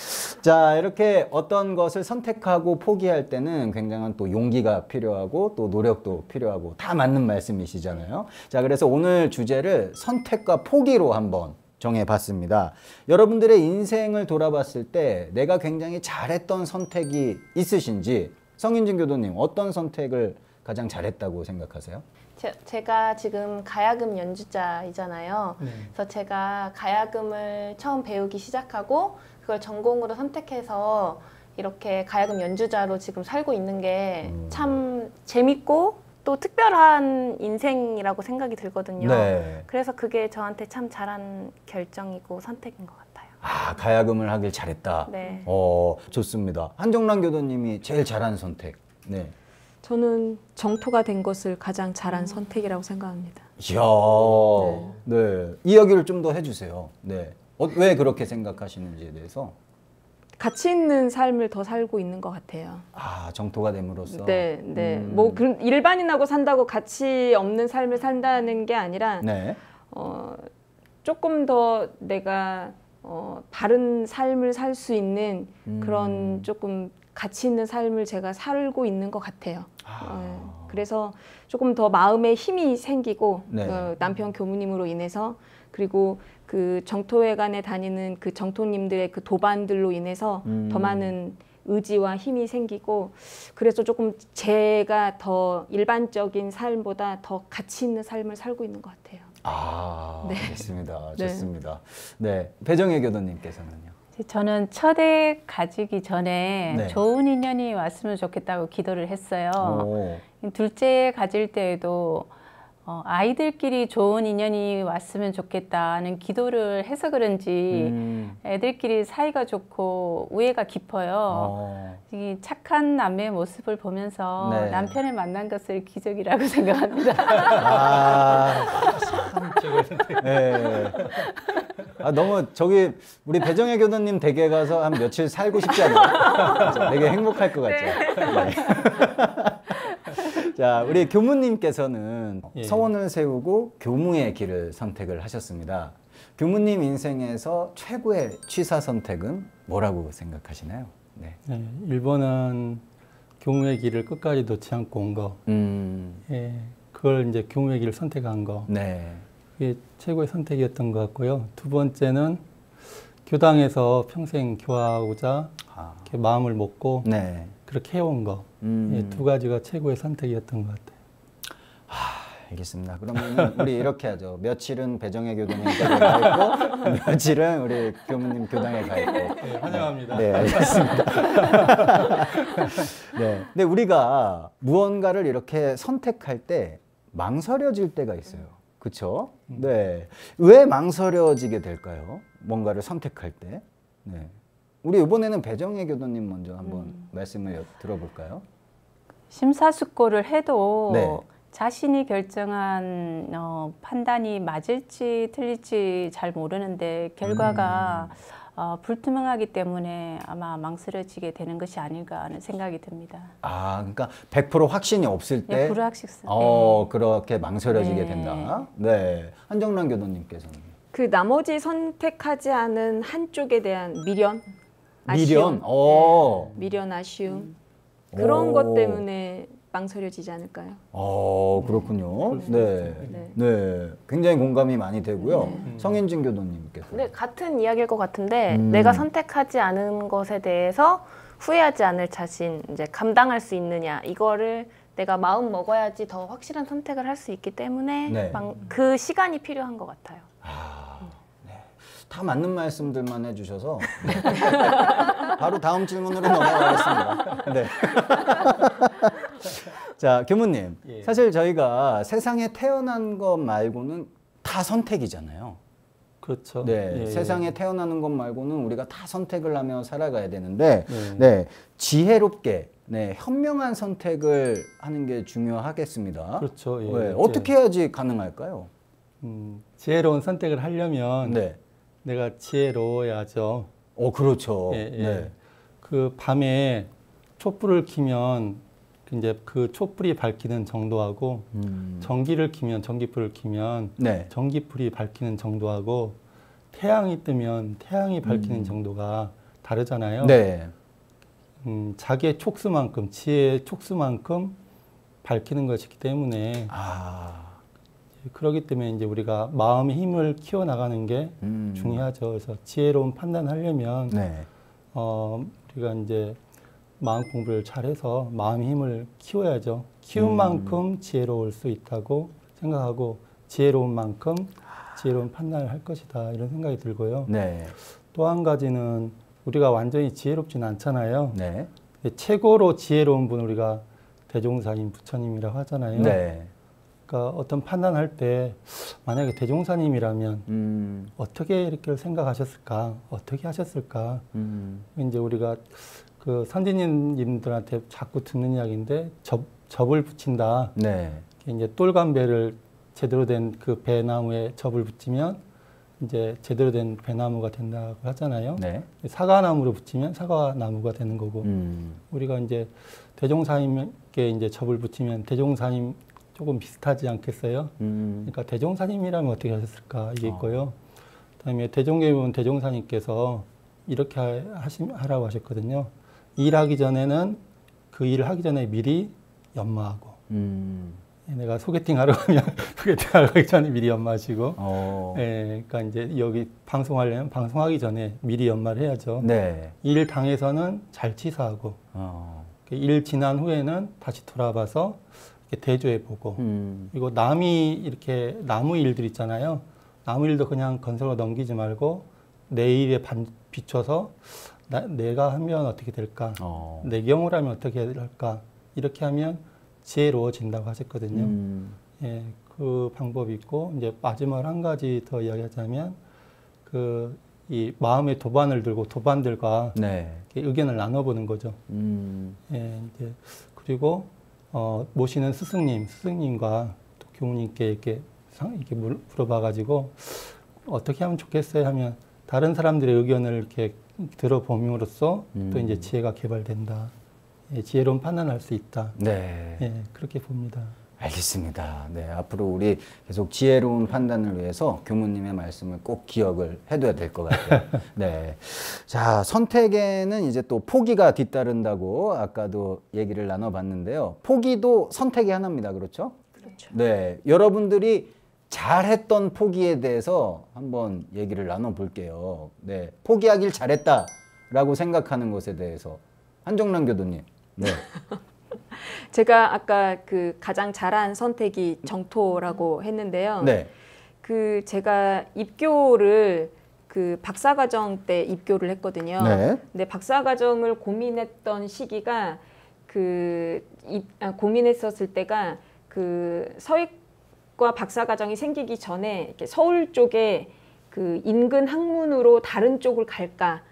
자, 이렇게 어떤 것을 선택하고 포기할 때는 굉장한 또 용기가 필요하고 또 노력도 필요하고 다 맞는 말씀이시잖아요. 자, 그래서 오늘 주제를 선택과 포기로 한번 정해봤습니다. 여러분들의 인생을 돌아봤을 때 내가 굉장히 잘했던 선택이 있으신지, 성인진 교도님 어떤 선택을 가장 잘했다고 생각하세요? 제가 지금 가야금 연주자이잖아요. 그래서 제가 가야금을 처음 배우기 시작하고 그걸 전공으로 선택해서 이렇게 가야금 연주자로 지금 살고 있는 게 참 재밌고 또 특별한 인생이라고 생각이 들거든요. 네. 그래서 그게 저한테 참 잘한 결정이고 선택인 것 같아요. 아, 가야금을 하길 잘했다. 네. 좋습니다. 한정란 교도님이 제일 잘한 선택. 네. 저는 정토가 된 것을 가장 잘한 선택이라고 생각합니다. 이야, 네. 이야기를 좀 더 해주세요. 네. 왜 그렇게 생각하시는지에 대해서. 가치 있는 삶을 더 살고 있는 것 같아요. 아, 정토가 됨으로써. 네, 네. 뭐 일반인하고 산다고 가치 없는 삶을 산다는 게 아니라 네. 조금 더 내가 바른 삶을 살 수 있는 그런 조금 가치 있는 삶을 제가 살고 있는 것 같아요. 그래서 조금 더 마음에 힘이 생기고 네. 남편 교무님으로 인해서 그리고 그 정토회관에 다니는 그 정토님들의 그 도반들로 인해서 더 많은 의지와 힘이 생기고 그래서 조금 제가 더 일반적인 삶보다 더 가치 있는 삶을 살고 있는 것 같아요. 아, 네. 알겠습니다. 네. 좋습니다. 네. 배정혜 교도님께서는요. 저는 첫애 가지기 전에 네. 좋은 인연이 왔으면 좋겠다고 기도를 했어요. 오. 둘째 가질 때에도 아이들끼리 좋은 인연이 왔으면 좋겠다는 기도를 해서 그런지 애들끼리 사이가 좋고 우애가 깊어요. 이 착한 남매의 모습을 보면서 네. 남편을 만난 것을 기적이라고 생각합니다. 아, 참 최고의 선택. 네. 아, 너무 저기 우리 배정혜 교도님 댁에 가서 한 며칠 살고 싶지 않아요? 되게 행복할 것 같죠? 네. 자, 우리 교무님께서는 예. 서원을 세우고 교무의 길을 선택을 하셨습니다. 교무님 인생에서 최고의 취사 선택은 뭐라고 생각하시나요? 네. 네, 1번은 교무의 길을 끝까지 놓지 않고 온 거. 예, 그걸 이제 교무의 길을 선택한 거. 네. 그게 최고의 선택이었던 것 같고요. 두 번째는 교당에서 평생 교화하고자 이렇게 마음을 먹고 네. 그렇게 해온 거. 예, 두 가지가 최고의 선택이었던 것 같아요. 알겠습니다. 그러면 우리 이렇게 하죠. 며칠은 배정혜 교도님 댁에 가 있고 며칠은 우리 교무님 교당에 가 있고. 네, 환영합니다. 네, 알겠습니다. 네. 근데 우리가 무언가를 이렇게 선택할 때 망설여질 때가 있어요. 그렇죠? 네. 왜 망설여지게 될까요? 뭔가를 선택할 때. 네. 우리 이번에는 배정혜 교도님 먼저 한번 말씀을 들어볼까요? 심사숙고를 해도 네. 자신이 결정한 판단이 맞을지 틀릴지 잘 모르는데 결과가 불투명하기 때문에 아마 망설여지게 되는 것이 아닐까 하는 생각이 듭니다. 아, 그러니까 100% 확신이 없을 때 네, 불확실성. 그렇게 망설여지게 네. 된다. 네. 한정란 교도님께서는 그 나머지 선택하지 않은 한쪽에 대한 미련, 미련. 아쉬움, 미련, 아쉬움 그런 오. 것 때문에 망설여지지 않을까요? 그렇군요. 네. 네. 굉장히 공감이 많이 되고요. 성인진 교도님께서. 근데 같은 이야기일 것 같은데 내가 선택하지 않은 것에 대해서 후회하지 않을 자신, 이제 감당할 수 있느냐 이거를 내가 마음 먹어야지 더 확실한 선택을 할 수 있기 때문에 네. 그 시간이 필요한 것 같아요. 다 맞는 말씀들만 해주셔서 바로 다음 질문으로 넘어가겠습니다. 네. 자, 교무님. 예. 사실 저희가 세상에 태어난 것 말고는 다 선택이잖아요. 그렇죠. 네, 예, 세상에 태어나는 것 말고는 우리가 다 선택을 하며 살아가야 되는데, 네. 네, 지혜롭게, 네, 현명한 선택을 하는 게 중요하겠습니다. 그렇죠. 예, 네, 이렇게, 어떻게 해야지 가능할까요? 지혜로운 선택을 하려면 네, 내가 지혜로워야죠. 그렇죠. 예, 예. 네, 그 밤에 촛불을 켜면 이제 그 촛불이 밝히는 정도하고 전기를 켜면 전기불을 켜면 네, 전기불이 밝히는 정도하고 태양이 뜨면 태양이 밝히는 정도가 다르잖아요. 네, 자기의 촉수만큼 지혜의 촉수만큼 밝히는 것이기 때문에 그렇기 때문에 이제 우리가 마음의 힘을 키워 나가는 게 중요하죠. 그래서 지혜로운 판단하려면 네, 우리가 이제 마음 공부를 잘해서 마음의 힘을 키워야죠. 키운 만큼 지혜로울 수 있다고 생각하고 지혜로운 만큼 지혜로운 판단을 할 것이다 이런 생각이 들고요. 네, 또 한 가지는 우리가 완전히 지혜롭지는 않잖아요. 네, 최고로 지혜로운 분 우리가 대종사님, 부처님이라고 하잖아요. 네. 그러니까 어떤 판단할 때 만약에 대종사님이라면 어떻게 이렇게 생각하셨을까? 어떻게 하셨을까? 이제 우리가 그 선지님들한테 자꾸 듣는 이야기인데 접을 붙인다. 네. 이제 똘감배를 제대로 된 그 배나무에 접을 붙이면 이제 제대로 된 배나무가 된다고 하잖아요. 네. 사과나무로 붙이면 사과나무가 되는 거고 우리가 이제 대종사님께 이제 접을 붙이면 대종사님 조금 비슷하지 않겠어요? 그러니까 대종사님이라면 어떻게 하셨을까 이게 있고요. 그다음에 대종교에 보면 대종사님께서 이렇게 하라고 하셨거든요. 일하기 전에는 그 일을 하기 전에 미리 연마하고 내가 소개팅 하러 가면 소개팅 하러 가기 전에 미리 연마하시고 그러니까 이제 여기 방송하려면 방송하기 전에 미리 연마를 해야죠. 네. 일 당해서는 잘 치사하고 일 지난 후에는 다시 돌아봐서 이렇게 대조해보고 그리고 남이 이렇게 나무 일들 있잖아요. 나무 일도 그냥 건설로 넘기지 말고 내 일에 비춰서 내가 하면 어떻게 될까? 내 경우라면 어떻게 할까? 이렇게 하면 지혜로워진다고 하셨거든요. 예, 그 방법이 있고 이제 마지막 한 가지 더 이야기하자면 이 마음의 도반을 들고 도반들과 네. 의견을 나눠보는 거죠. 예, 이제 그리고 모시는 스승님과 또 교무님께 이렇게 물어봐가지고 어떻게 하면 좋겠어요 하면 다른 사람들의 의견을 이렇게 들어봄으로써 또 이제 지혜가 개발된다. 예, 지혜로운 판단할 수 있다. 네. 예, 그렇게 봅니다. 알겠습니다. 네, 앞으로 우리 계속 지혜로운 판단을 위해서 교무님의 말씀을 꼭 기억을 해둬야 될 것 같아요. 네. 자, 선택에는 이제 또 포기가 뒤따른다고 아까도 얘기를 나눠봤는데요. 포기도 선택의 하나입니다. 그렇죠? 그렇죠. 네. 여러분들이 잘했던 포기에 대해서 한번 얘기를 나눠볼게요. 네. 포기하길 잘했다라고 생각하는 것에 대해서. 한정란 교도님. 네. 제가 아까 그 가장 잘한 선택이 정토라고 했는데요. 네. 그 제가 입교를 그 박사과정 때 입교를 했거든요. 네. 근데 박사과정을 고민했던 시기가 고민했었을 때가 그 서울과 박사과정이 생기기 전에 이렇게 서울 쪽에 그 인근 학문으로 다른 쪽을 갈까.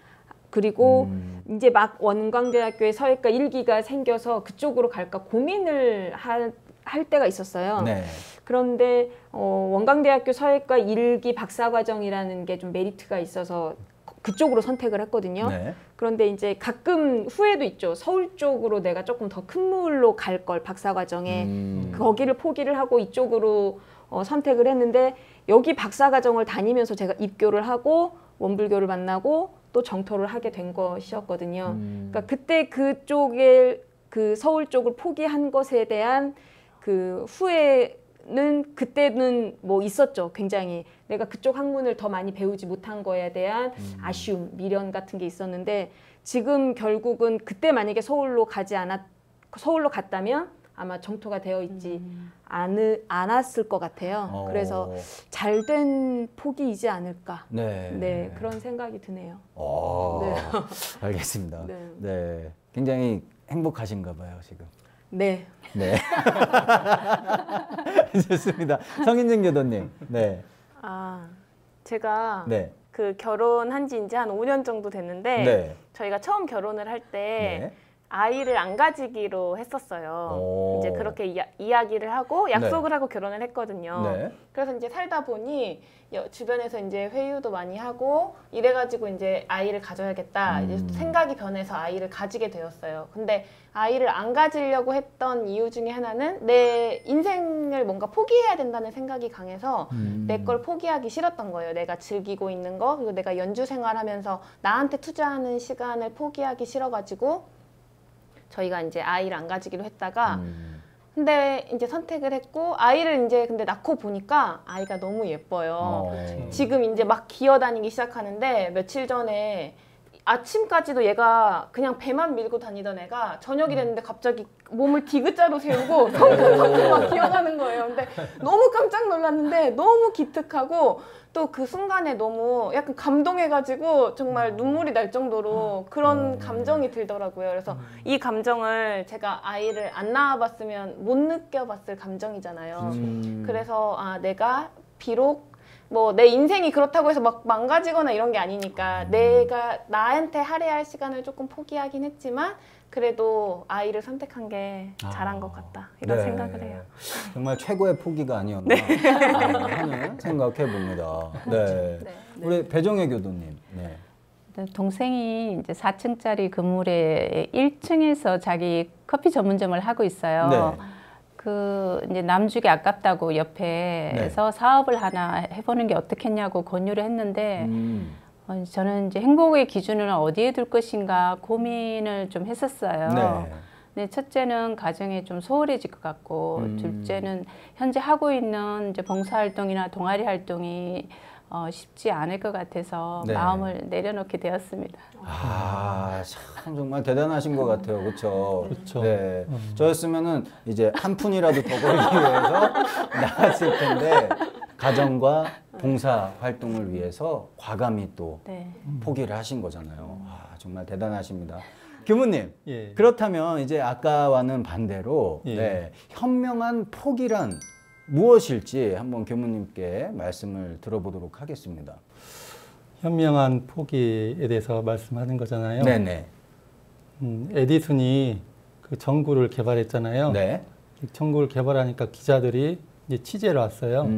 그리고 이제 막 원광대학교에 서예과 1기가 생겨서 그쪽으로 갈까 고민을 할 때가 있었어요. 네. 그런데 원광대학교 서예과 1기 박사과정이라는 게 좀 메리트가 있어서 그쪽으로 선택을 했거든요. 네. 그런데 이제 가끔 후회도 있죠. 서울 쪽으로 내가 조금 더 큰 물로 갈 걸 박사과정에 거기를 포기를 하고 이쪽으로 선택을 했는데 여기 박사과정을 다니면서 제가 입교를 하고 원불교를 만나고 또 정토를 하게 된 것이었거든요. 그러니까 그때 그쪽에 그 서울 쪽을 포기한 것에 대한 그 후회는 그때는 뭐 있었죠. 굉장히 내가 그쪽 학문을 더 많이 배우지 못한 거에 대한 아쉬움, 미련 같은 게 있었는데 지금 결국은 그때 만약에 서울로 갔다면 아마 정토가 되어 있지 않았을 것 같아요. 그래서 잘된 포기이지 않을까. 네. 네, 그런 생각이 드네요. 네. 네. 알겠습니다. 네. 네. 굉장히 행복하신가 봐요, 지금. 네. 네. 좋습니다. 성인진 교도님. 네. 제가 네. 그 결혼한 지 이제 한 5년 정도 됐는데 네. 저희가 처음 결혼을 할 때 네. 아이를 안 가지기로 했었어요. 이제 그렇게 이야기를 하고 약속을 하고 결혼을 했거든요. 네. 그래서 이제 살다 보니 주변에서 이제 회유도 많이 하고 이래가지고 이제 아이를 가져야겠다 이제 생각이 변해서 아이를 가지게 되었어요. 근데 아이를 안 가지려고 했던 이유 중에 하나는 내 인생을 뭔가 포기해야 된다는 생각이 강해서 내 걸 포기하기 싫었던 거예요. 내가 즐기고 있는 거 그리고 내가 연주 생활하면서 나한테 투자하는 시간을 포기하기 싫어가지고 저희가 이제 아이를 안 가지기로 했다가 근데 이제 선택을 했고 아이를 이제 근데 낳고 보니까 아이가 너무 예뻐요. 지금 이제 막 기어다니기 시작하는데 며칠 전에 아침까지도 얘가 그냥 배만 밀고 다니던 애가 저녁이 됐는데 갑자기 몸을 디귿자로 세우고 성큼성큼 막 기어가는 거예요. 근데 너무 깜짝 놀랐는데 너무 기특하고 또 그 순간에 너무 약간 감동해가지고 정말 눈물이 날 정도로 그런 감정이 들더라고요. 그래서 이 감정을 제가 아이를 안 낳아봤으면 못 느껴봤을 감정이잖아요. 그래서 내가 비록 뭐 내 인생이 그렇다고 해서 막 망가지거나 이런 게 아니니까 내가 나한테 할애할 시간을 조금 포기하긴 했지만 그래도 아이를 선택한 게 잘한 것 같다 이런 생각을 해요. 정말 최고의 포기가 아니었나 하는 생각해 봅니다. 네. 우리 배정혜 교도님. 네. 동생이 이제 4층짜리 건물에 1층에서 자기 커피 전문점을 하고 있어요. 네. 그 이제 남주기 아깝다고 옆에서 사업을 하나 해보는 게 어떻겠냐고 권유를 했는데 저는 이제 행복의 기준을 어디에 둘 것인가 고민을 좀 했었어요. 네. 근데 첫째는 가정에 좀 소홀해질 것 같고 둘째는 현재 하고 있는 이제 봉사활동이나 동아리 활동이 쉽지 않을 것 같아서 네. 마음을 내려놓게 되었습니다. 참 정말 대단하신 것 같아요. 그렇죠. 그렇죠. 네. 저였으면은 이제 한 푼이라도 더 벌기 위해서 나갔을 텐데 가정과 봉사 활동을 위해서 과감히 또 네. 포기를 하신 거잖아요. 정말 대단하십니다. 교무님, 예. 그렇다면 이제 아까와는 반대로 예. 네, 현명한 포기란 무엇일지 한번 교무님께 말씀을 들어보도록 하겠습니다. 현명한 포기에 대해서 말씀하는 거잖아요. 네네. 에디슨이 그 전구를 개발했잖아요. 네. 전구를 개발하니까 기자들이 이제 취재를 왔어요.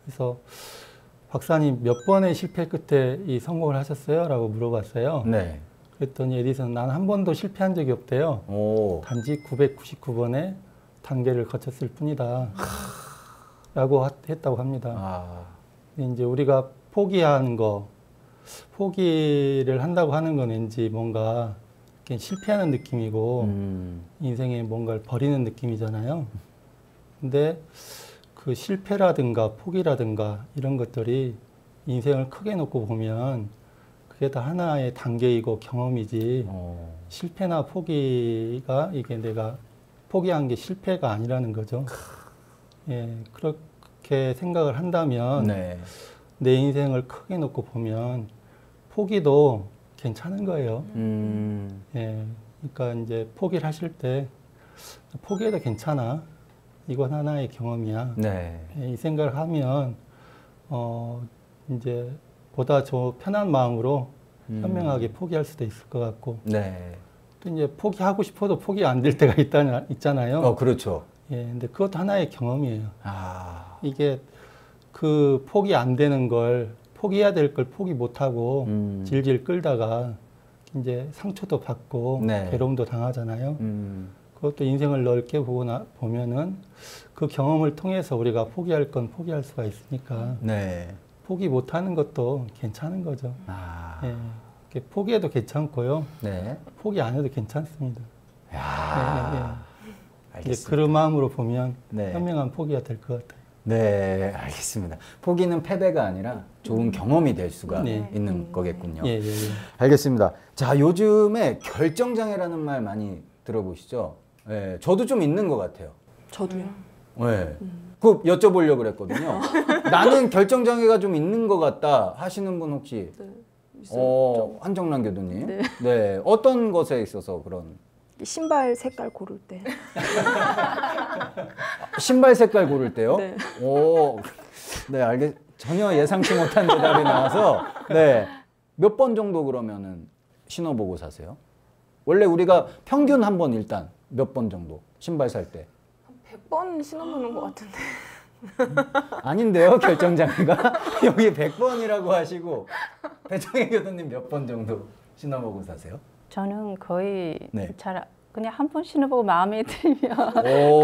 그래서 박사님 몇 번의 실패 끝에 이 성공을 하셨어요? 라고 물어봤어요. 네. 그랬더니 에디슨은 난 한 번도 실패한 적이 없대요. 오. 단지 999번의 단계를 거쳤을 뿐이다. 라고 했다고 합니다. 이제 우리가 포기한 거, 포기를 한다고 하는 건 왠지 뭔가 실패하는 느낌이고 인생에 뭔가를 버리는 느낌이잖아요. 근데 그 실패라든가 포기라든가 이런 것들이 인생을 크게 놓고 보면 그게 다 하나의 단계이고 경험이지 실패나 포기가 이게 내가 포기한 게 실패가 아니라는 거죠. 예, 그렇게 생각을 한다면 네. 내 인생을 크게 놓고 보면 포기도 괜찮은 거예요. 예, 그러니까 이제 포기를 하실 때 포기해도 괜찮아. 이건 하나의 경험이야. 네. 예, 이 생각을 하면 이제 보다 저 편한 마음으로 현명하게 포기할 수도 있을 것 같고. 네. 또 이제 포기하고 싶어도 포기 안 될 때가 있잖아요. 그렇죠. 예, 근데 그것도 하나의 경험이에요. 이게 그 포기 안 되는 걸 포기해야 될 걸 포기 못 하고 질질 끌다가 이제 상처도 받고 네. 괴로움도 당하잖아요. 그것도 인생을 넓게 보면은 그 경험을 통해서 우리가 포기할 건 포기할 수가 있으니까 네. 포기 못 하는 것도 괜찮은 거죠. 예, 이렇게 포기해도 괜찮고요. 네. 포기 안 해도 괜찮습니다. 알겠습니다. 이제 그런 마음으로 보면 네. 현명한 포기가 될 것 같아요. 네, 알겠습니다. 포기는 패배가 아니라 좋은 경험이 될 수가 네. 있는 거겠군요. 예, 예, 예. 알겠습니다. 자, 요즘에 결정장애라는 말 많이 들어보시죠? 네, 저도 좀 있는 것 같아요. 저도요. 네. 그 여쭤보려고 그랬거든요. 나는 결정장애가 좀 있는 것 같다 하시는 분 혹시? 한정란 교수님. 네. 어떤 것에 있어서 그런? 신발 색깔 고를 때. 신발 색깔 고를 때요? 네. 네, 전혀 예상치 못한 대답이 나와서, 네. 몇 번 정도 그러면은 신어보고 사세요? 원래 우리가 평균 한 번 일단 몇 번 정도 신발 살 때? 100번 신어보는 것 같은데. 아닌데요, 결정장애가? 여기 100번이라고 하시고, 배정혜 교수님 몇 번 정도 신어보고 사세요? 저는 거의 네. 그냥 한 번 신어보고 마음에 들면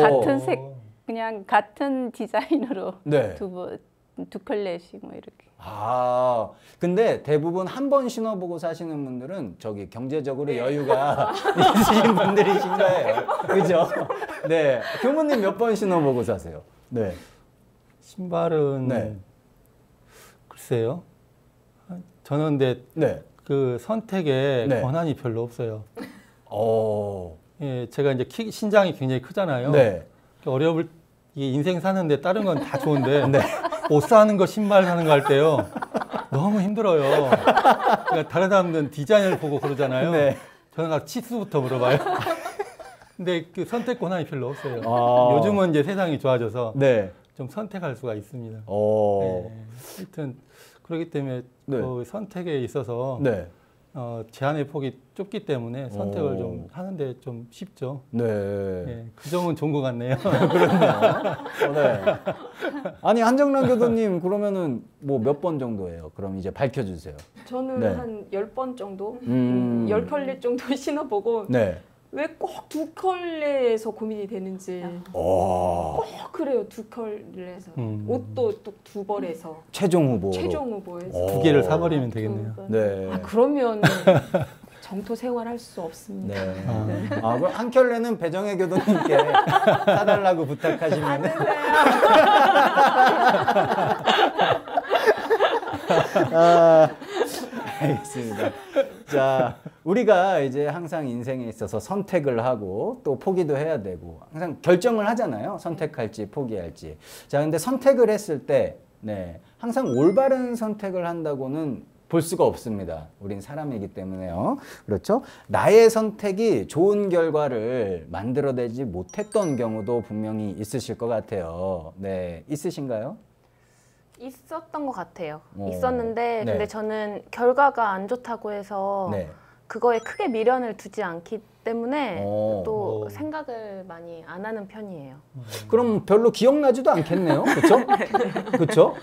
같은 색 그냥 같은 디자인으로 네. 두 컬레씩 뭐 이렇게. 근데 대부분 한 번 신어보고 사시는 분들은 저기 경제적으로 여유가 있으신 분들이신 거예요. 그죠? 네. 교무님 몇 번 신어보고 사세요? 네. 신발은 네. 글쎄요. 저는 근데 네. 그 선택에 네. 권한이 별로 없어요. 어. 예, 제가 이제 신장이 굉장히 크잖아요. 네. 어려울 이게 인생 사는데 다른 건 다 좋은데 네. 옷 사는 거 신발 사는 거 할 때요 너무 힘들어요. 그러니까 다른 사람들은 디자인을 보고 그러잖아요. 네. 저는 가 치수부터 물어봐요. 근데 그 선택 권한이 별로 없어요. 아. 요즘은 이제 세상이 좋아져서 네. 좀 선택할 수가 있습니다. 어. 네. 하여튼 그렇기 때문에 네. 그 선택에 있어서 네. 제한의 폭이 좁기 때문에 선택을 오. 좀 하는데 좀 쉽죠. 네. 예, 그 점은 좋은 것 같네요. 그렇네요. 네. 아니 한정란 교수님 그러면은 뭐 몇 번 정도예요? 그럼 이제 밝혀주세요. 저는 네. 한 10번 정도, 10켤레 10켤레 정도 신어보고 네. 왜 꼭 2켤레에서 고민이 되는지 오. 꼭 그래요. 2켤레에서 옷도 또 2벌에서 최종 후보. 최종 후보에서 두 개를 사버리면 되겠네요. 네. 아 그러면 정토 생활할 수 없습니다. 네. 아, 그럼 한 켤레는 배정혜 교수님께 사달라고 부탁하시면. 아, 알겠습니다. 자, 우리가 이제 항상 인생에 있어서 선택을 하고 또 포기도 해야 되고 항상 결정을 하잖아요. 선택할지 포기할지. 자, 근데 선택을 했을 때, 네, 항상 올바른 선택을 한다고는 볼 수가 없습니다. 우린 사람이기 때문에요. 그렇죠? 나의 선택이 좋은 결과를 만들어내지 못했던 경우도 분명히 있으실 것 같아요. 네, 있으신가요? 있었던 것 같아요. 오. 있었는데 네. 근데 저는 결과가 안 좋다고 해서 네. 그거에 크게 미련을 두지 않기 때문에 오. 또 오. 생각을 많이 안 하는 편이에요. 그럼 별로 기억나지도 않겠네요. 그렇죠? 그렇죠?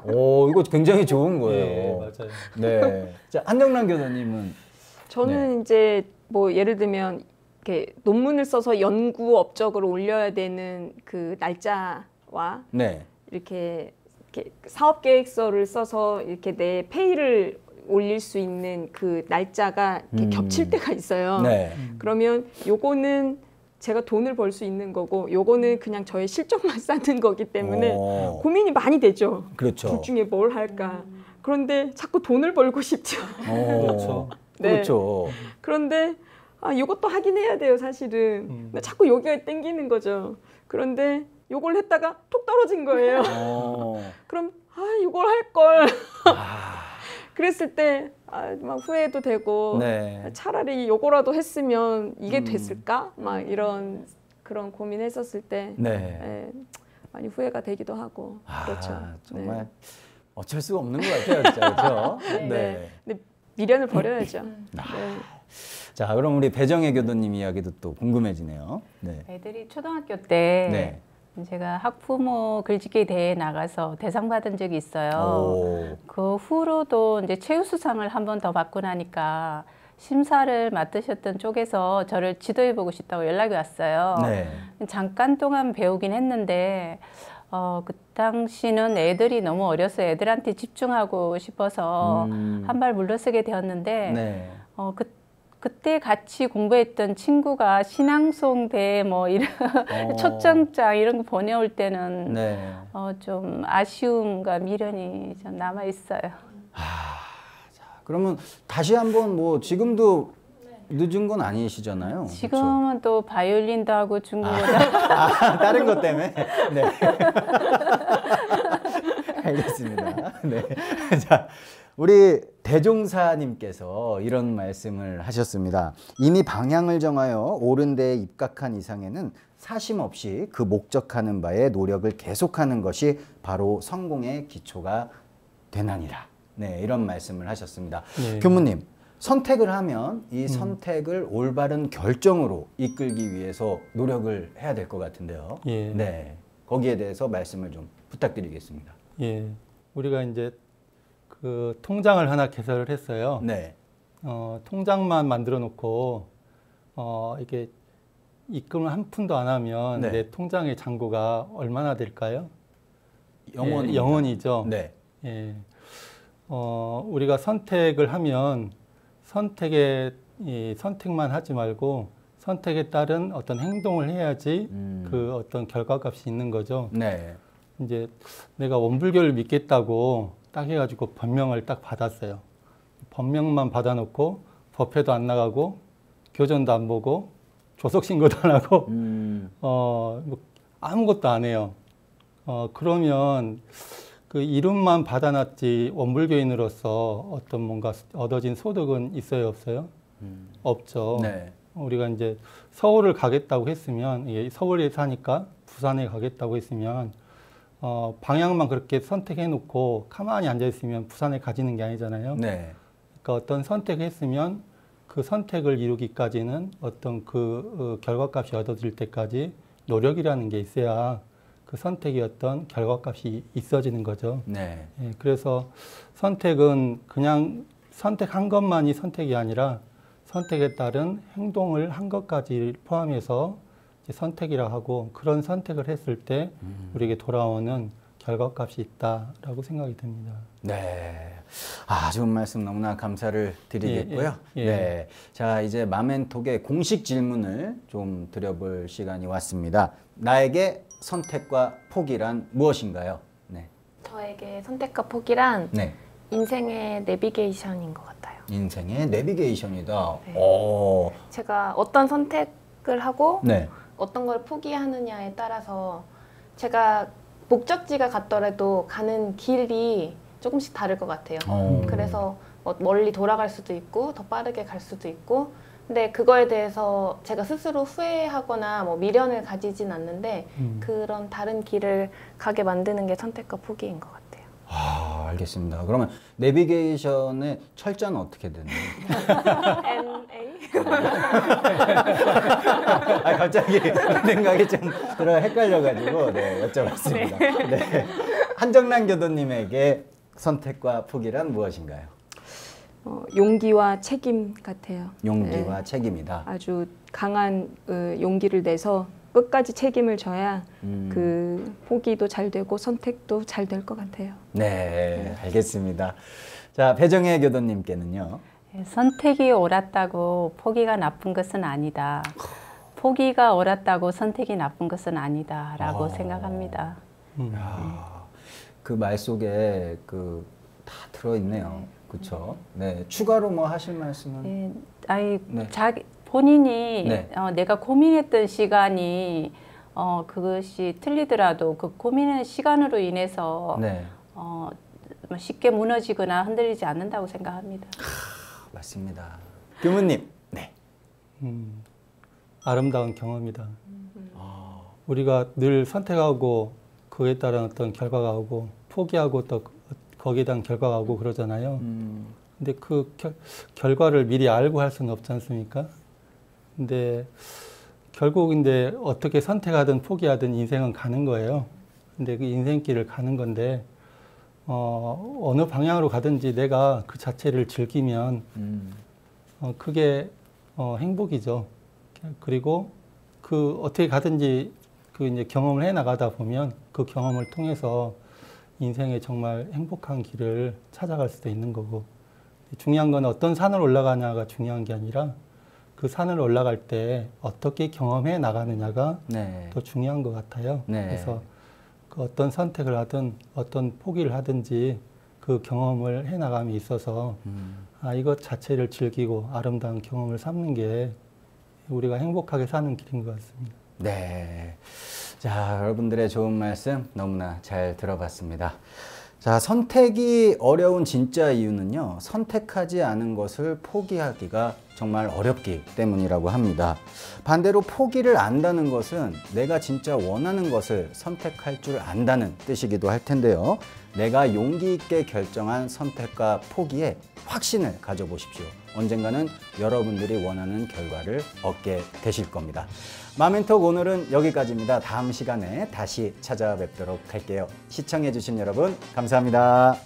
오, 이거 굉장히 좋은 예, 거예요. 맞아요. 네. 자, 한정란 교수님은 저는 이제 뭐 예를 들면 이렇게 논문을 써서 연구 업적을 올려야 되는 그 날짜와 네. 이렇게 사업 계획서를 써서 이렇게 내 페이를 올릴 수 있는 그 날짜가 이렇게 겹칠 때가 있어요. 네. 그러면 요거는 제가 돈을 벌 수 있는 거고 요거는 그냥 저의 실적만 쌓는 거기 때문에 오. 고민이 많이 되죠. 그렇죠. 둘 중에 뭘 할까. 그런데 자꾸 돈을 벌고 싶죠. 오. 그렇죠. 네. 그렇죠. 그런데 요것도 하긴 해야 돼요, 사실은. 근데 자꾸 여기가 땡기는 거죠. 그런데 요걸 했다가 톡 떨어진 거예요. 오. 그럼 요걸 할 걸. 아. 그랬을 때 막 후회도 되고 네. 차라리 요거라도 했으면 이게 됐을까? 막 이런 그런 고민했었을 때 네. 예, 많이 후회가 되기도 하고 그렇죠. 정말 네. 어쩔 수가 없는 것 같아요, 진짜. 그렇죠? 네. 근데 미련을 버려야죠. 네. 자, 그럼 우리 배정혜 교수님 이야기도 또 궁금해지네요. 네. 애들이 초등학교 때 네. 제가 학부모 글짓기 대회에 나가서 대상 받은 적이 있어요. 오. 그 후로도 이제 최우수상을 한 번 더 받고 나니까 심사를 맡으셨던 쪽에서 저를 지도해보고 싶다고 연락이 왔어요. 네. 잠깐 동안 배우긴 했는데 그 당시는 애들이 너무 어려서 애들한테 집중하고 싶어서 한 발 물러서게 되었는데 네. 그때 같이 공부했던 친구가 신앙송 대회 뭐 이런 초청장 이런 거 보내올 때는 네. 좀 아쉬움과 미련이 좀 남아 있어요. 그러면 다시 한번 뭐 지금도 늦은 건 아니시잖아요. 지금은 또 바이올린도 하고 중국어도 다른 것 때문에. 네. 알겠습니다. 네. 자, 우리 대종사님께서 이런 말씀을 하셨습니다. 이미 방향을 정하여 옳은 데에 입각한 이상에는 사심 없이 그 목적하는 바에 노력을 계속하는 것이 바로 성공의 기초가 되나니라. 네, 이런 말씀을 하셨습니다. 네. 교무님, 선택을 하면 이 선택을 올바른 결정으로 이끌기 위해서 노력을 해야 될 것 같은데요. 예. 네, 거기에 대해서 말씀을 좀 부탁드리겠습니다. 예, 우리가 이제 그 통장을 하나 개설을 했어요. 네, 통장만 만들어 놓고 이게 입금을 한 푼도 안 하면 네. 내 통장의 잔고가 얼마나 될까요? 영원히. 예, 영원이죠. 네, 예. 우리가 선택을 하면 선택만 하지 말고 선택에 따른 어떤 행동을 해야지 그 어떤 결과값이 있는 거죠. 네, 이제 내가 원불교를 믿겠다고 딱 해가지고 변명을 딱 받았어요. 법명만 받아놓고 법회도 안 나가고 교전도 안 보고 조석신고도 안 하고 뭐 아무것도 안 해요. 그러면 그 이름만 받아놨지 원불교인으로서 어떤 뭔가 얻어진 소득은 있어요, 없어요? 없죠. 네. 우리가 이제 서울을 가겠다고 했으면, 서울에 사니까 부산에 가겠다고 했으면 방향만 그렇게 선택해놓고 가만히 앉아있으면 부산에 가지는 게 아니잖아요. 네. 그러니까 어떤 선택을 했으면 그 선택을 이루기까지는 어떤 그 결과값이 얻어질 때까지 노력이라는 게 있어야 그 선택이 어떤 결과값이 있어지는 거죠. 네. 예, 그래서 선택은 그냥 선택한 것만이 선택이 아니라 선택에 따른 행동을 한 것까지 포함해서 이제 선택이라 하고, 그런 선택을 했을 때 우리에게 돌아오는 결과값이 있다라고 생각이 듭니다. 네. 좋은 말씀 너무나 감사를 드리겠고요. 예. 네. 자, 이제 마멘톡의 공식 질문을 좀 드려볼 시간이 왔습니다. 나에게 선택과 포기란 무엇인가요? 네. 저에게 선택과 포기란 네. 인생의 내비게이션인 것 같아요. 인생의 내비게이션이다. 네. 오. 제가 어떤 선택을 하고 네. 어떤 걸 포기하느냐에 따라서 제가 목적지가 같더라도 가는 길이 조금씩 다를 것 같아요. 그래서 뭐 멀리 돌아갈 수도 있고 더 빠르게 갈 수도 있고, 근데 그거에 대해서 제가 스스로 후회하거나 뭐 미련을 가지진 않는데 그런 다른 길을 가게 만드는 게 선택과 포기인 것 같아요. 알겠습니다. 그러면 내비게이션의 철자는 어떻게 되나요? NA? 갑자기 생각이 좀 헷갈려가지고 여쭤봤습니다. 네. 한정란 교도님에게 선택과 포기란 무엇인가요? 용기와 책임 같아요. 용기와 책임이다. 아주 강한 용기를 내서 끝까지 책임을 져야 그 포기도 잘 되고 선택도 잘 될 것 같아요. 네, 알겠습니다. 자, 배정혜 교도님께는요. 선택이 옳았다고 포기가 나쁜 것은 아니다. 포기가 옳았다고 선택이 나쁜 것은 아니다라고 생각합니다. 그 말 속에 다 들어있네요. 그렇죠? 네, 추가로 뭐 하실 말씀은? 네, 네. 본인이 네. 내가 고민했던 시간이 그것이 틀리더라도 그 고민의 시간으로 인해서 네. 쉽게 무너지거나 흔들리지 않는다고 생각합니다. 맞습니다. 교무님. 네. 아름다운 경험이다. 우리가 늘 선택하고 그에 따른 어떤 결과가 오고 포기하고 또 거기에 대한 결과가 오고 그러잖아요. 근데 그 결과를 미리 알고 할 수는 없지 않습니까? 근데 결국 어떻게 선택하든 포기하든 인생은 가는 거예요. 근데 그 인생길을 가는 건데 어느 방향으로 가든지 내가 그 자체를 즐기면 그게 행복이죠. 그리고 그 어떻게 가든지 그 이제 경험을 해 나가다 보면 그 경험을 통해서 인생에 정말 행복한 길을 찾아갈 수도 있는 거고, 중요한 건 어떤 산을 올라가냐가 중요한 게 아니라 그 산을 올라갈 때 어떻게 경험해 나가느냐가 네. 더 중요한 것 같아요. 네. 그래서 그 어떤 선택을 하든 어떤 포기를 하든지 그 경험을 해 나감에 있어서 이것 자체를 즐기고 아름다운 경험을 삼는 게 우리가 행복하게 사는 길인 것 같습니다. 네. 자, 여러분들의 좋은 말씀 너무나 잘 들어봤습니다. 자, 선택이 어려운 진짜 이유는요, 선택하지 않은 것을 포기하기가 정말 어렵기 때문이라고 합니다. 반대로 포기를 안다는 것은 내가 진짜 원하는 것을 선택할 줄 안다는 뜻이기도 할 텐데요. 내가 용기 있게 결정한 선택과 포기에 확신을 가져보십시오. 언젠가는 여러분들이 원하는 결과를 얻게 되실 겁니다. 마멘톡 오늘은 여기까지입니다. 다음 시간에 다시 찾아뵙도록 할게요. 시청해주신 여러분 감사합니다.